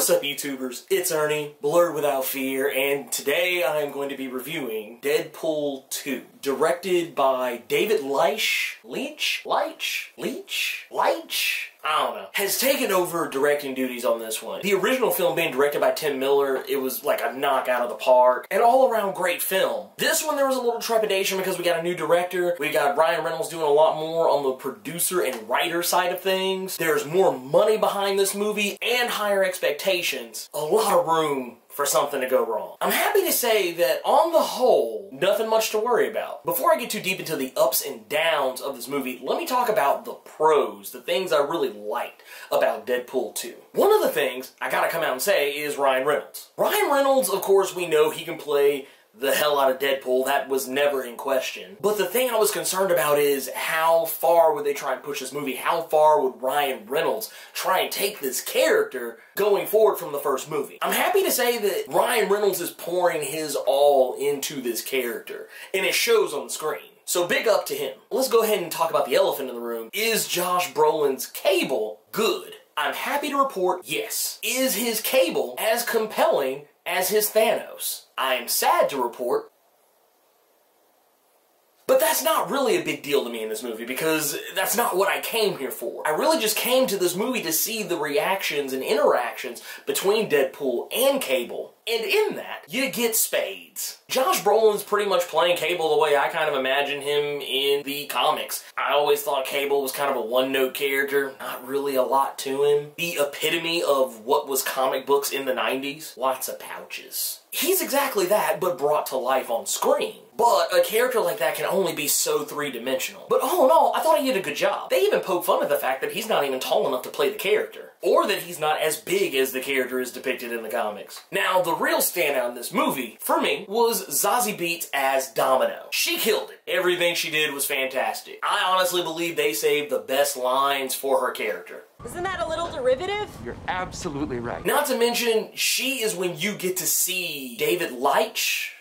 What's up, YouTubers? It's Ernie, Blerd Without Fear, and today I am going to be reviewing Deadpool 2, directed by David Leitch, I don't know, has taken over directing duties on this one. The original film being directed by Tim Miller, it was like a knockout of the park, an all-around great film. This one there was a little trepidation because we got a new director, we got Ryan Reynolds doing a lot more on the producer and writer side of things, there's more money behind this movie, and higher expectations. A lot of room for something to go wrong. I'm happy to say that, on the whole, nothing much to worry about. Before I get too deep into the ups and downs of this movie, let me talk about the pros, the things I really liked about Deadpool 2. One of the things I gotta come out and say is Ryan Reynolds. Ryan Reynolds, of course, we know he can play the hell out of Deadpool. That was never in question. But the thing I was concerned about is how far would they try and push this movie? How far would Ryan Reynolds try and take this character going forward from the first movie? I'm happy to say that Ryan Reynolds is pouring his all into this character, and it shows on the screen. So big up to him. Let's go ahead and talk about the elephant in the room. Is Josh Brolin's Cable good? I'm happy to report yes. Is his Cable as compelling as his Thanos? I am sad to report, but that's not really a big deal to me in this movie, because that's not what I came here for. I really just came to this movie to see the reactions and interactions between Deadpool and Cable. And in that, you get spades. Josh Brolin's pretty much playing Cable the way I kind of imagine him in the comics. I always thought Cable was kind of a one-note character, not really a lot to him. The epitome of what was comic books in the 90s. Lots of pouches. He's exactly that, but brought to life on screen. But a character like that can only be so three-dimensional. But all in all, I thought he did a good job. They even poke fun at the fact that he's not even tall enough to play the character, or that he's not as big as the character is depicted in the comics. Now, the real standout in this movie, for me, was Zazie Beetz as Domino. She killed it. Everything she did was fantastic. I honestly believe they saved the best lines for her character. Isn't that a little derivative? You're absolutely right. Not to mention, she is when you get to see David Leitch?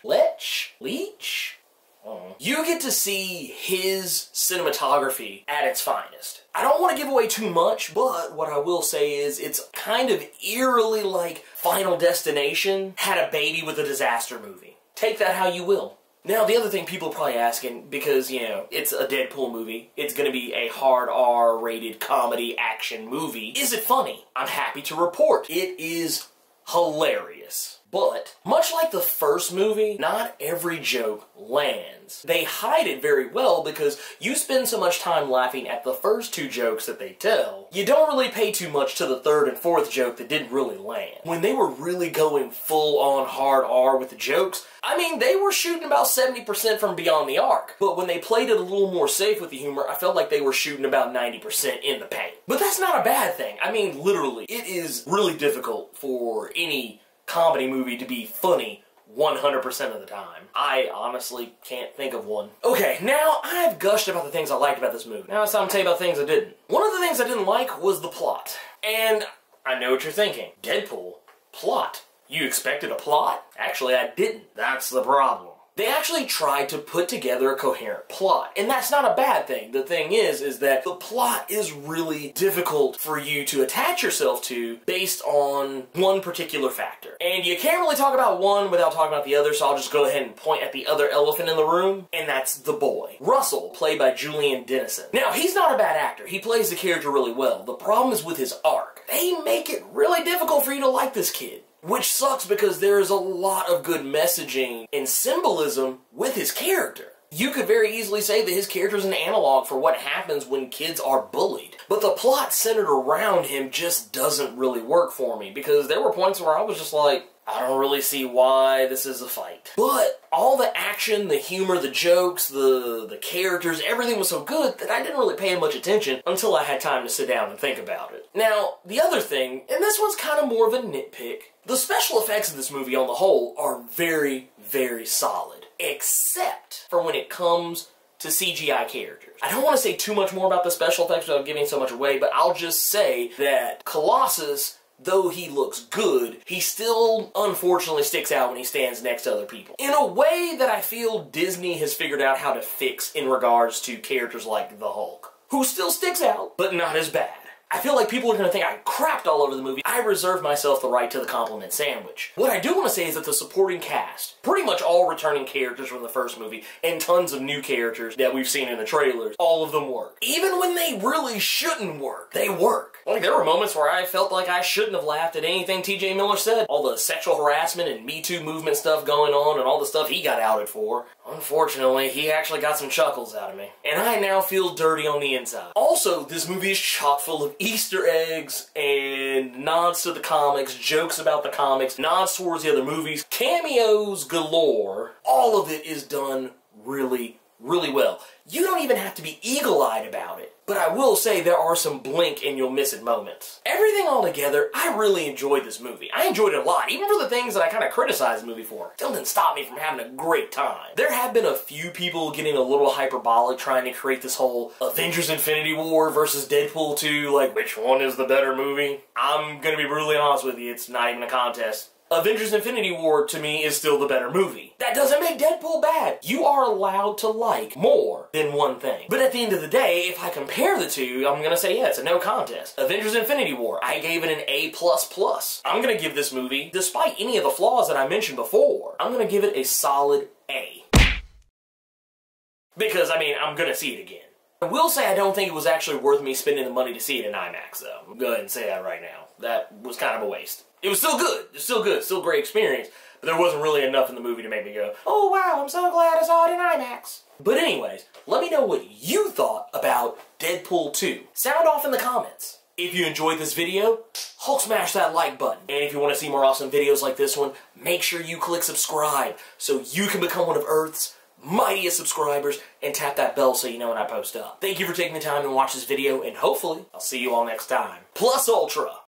You get to see his cinematography at its finest. I don't want to give away too much, but what I will say is it's kind of eerily like Final Destination had a baby with a disaster movie. Take that how you will. Now, the other thing people are probably asking, because, you know, it's a Deadpool movie, it's gonna be a hard R-rated comedy action movie, is it funny? I'm happy to report it is hilarious. But, much like the first movie, not every joke lands. They hide it very well because you spend so much time laughing at the first two jokes that they tell, you don't really pay too much to the third and fourth joke that didn't really land. When they were really going full-on hard R with the jokes, I mean, they were shooting about 70% from beyond the arc. But when they played it a little more safe with the humor, I felt like they were shooting about 90% in the paint. But that's not a bad thing. I mean, literally, it is really difficult for any comedy movie to be funny 100% of the time. I honestly can't think of one. Okay, now I've gushed about the things I liked about this movie. Now it's time to tell you about things I didn't. One of the things I didn't like was the plot. And I know what you're thinking. Deadpool, plot. You expected a plot? Actually, I didn't. That's the problem. They actually tried to put together a coherent plot, and that's not a bad thing. The thing is that the plot is really difficult for you to attach yourself to based on one particular factor. And you can't really talk about one without talking about the other, so I'll just go ahead and point at the other elephant in the room, and that's the boy. Russell, played by Julian Dennison. Now, he's not a bad actor. He plays the character really well. The problem is with his arc. They make it really difficult for you to like this kid. Which sucks because there is a lot of good messaging and symbolism with his character. You could very easily say that his character is an analog for what happens when kids are bullied. But the plot centered around him just doesn't really work for me, because there were points where I was just like, I don't really see why this is a fight. But all the action, the humor, the jokes, the characters, everything was so good that I didn't really pay much attention until I had time to sit down and think about it. Now, the other thing, and this one's kind of more of a nitpick, the special effects of this movie on the whole are very, very solid. Except for when it comes to CGI characters. I don't want to say too much more about the special effects without giving so much away, but I'll just say that Colossus, though he looks good, he still unfortunately sticks out when he stands next to other people. In a way that I feel Disney has figured out how to fix in regards to characters like the Hulk, who still sticks out, but not as bad. I feel like people are going to think I crapped all over the movie. I reserve myself the right to the compliment sandwich. What I do want to say is that the supporting cast, pretty much all returning characters from the first movie, and tons of new characters that we've seen in the trailers, all of them work. Even when they really shouldn't work, they work. Like, there were moments where I felt like I shouldn't have laughed at anything T.J. Miller said. All the sexual harassment and Me Too movement stuff going on and all the stuff he got outed for. Unfortunately, he actually got some chuckles out of me. And I now feel dirty on the inside. Also, this movie is chock full of Easter eggs and nods to the comics, jokes about the comics, nods towards the other movies, cameos galore. All of it is done really, really well. You don't even have to be eagle-eyed about it. But I will say there are some blink and you'll miss it moments. Everything all together, I really enjoyed this movie. I enjoyed it a lot, even for the things that I kind of criticized the movie for. Still didn't stop me from having a great time. There have been a few people getting a little hyperbolic trying to create this whole Avengers Infinity War versus Deadpool 2, like which one is the better movie? I'm gonna be brutally honest with you, it's not even a contest. Avengers Infinity War, to me, is still the better movie. That doesn't make Deadpool bad. You are allowed to like more than one thing. But at the end of the day, if I compare the two, I'm gonna say, yeah, it's a no contest. Avengers Infinity War, I gave it an A++. I'm gonna give this movie, despite any of the flaws that I mentioned before, I'm gonna give it a solid A. Because, I mean, I'm gonna see it again. I will say I don't think it was actually worth me spending the money to see it in IMAX, though. I'll go ahead and say that right now. That was kind of a waste. It was still good. It was still good. Still a great experience. But there wasn't really enough in the movie to make me go, oh wow, I'm so glad I saw it in IMAX. But anyways, let me know what you thought about Deadpool 2. Sound off in the comments. If you enjoyed this video, Hulk smash that like button. And if you want to see more awesome videos like this one, make sure you click subscribe so you can become one of Earth's mightiest subscribers and tap that bell so you know when I post up. Thank you for taking the time to watch this video, and hopefully I'll see you all next time. Plus Ultra!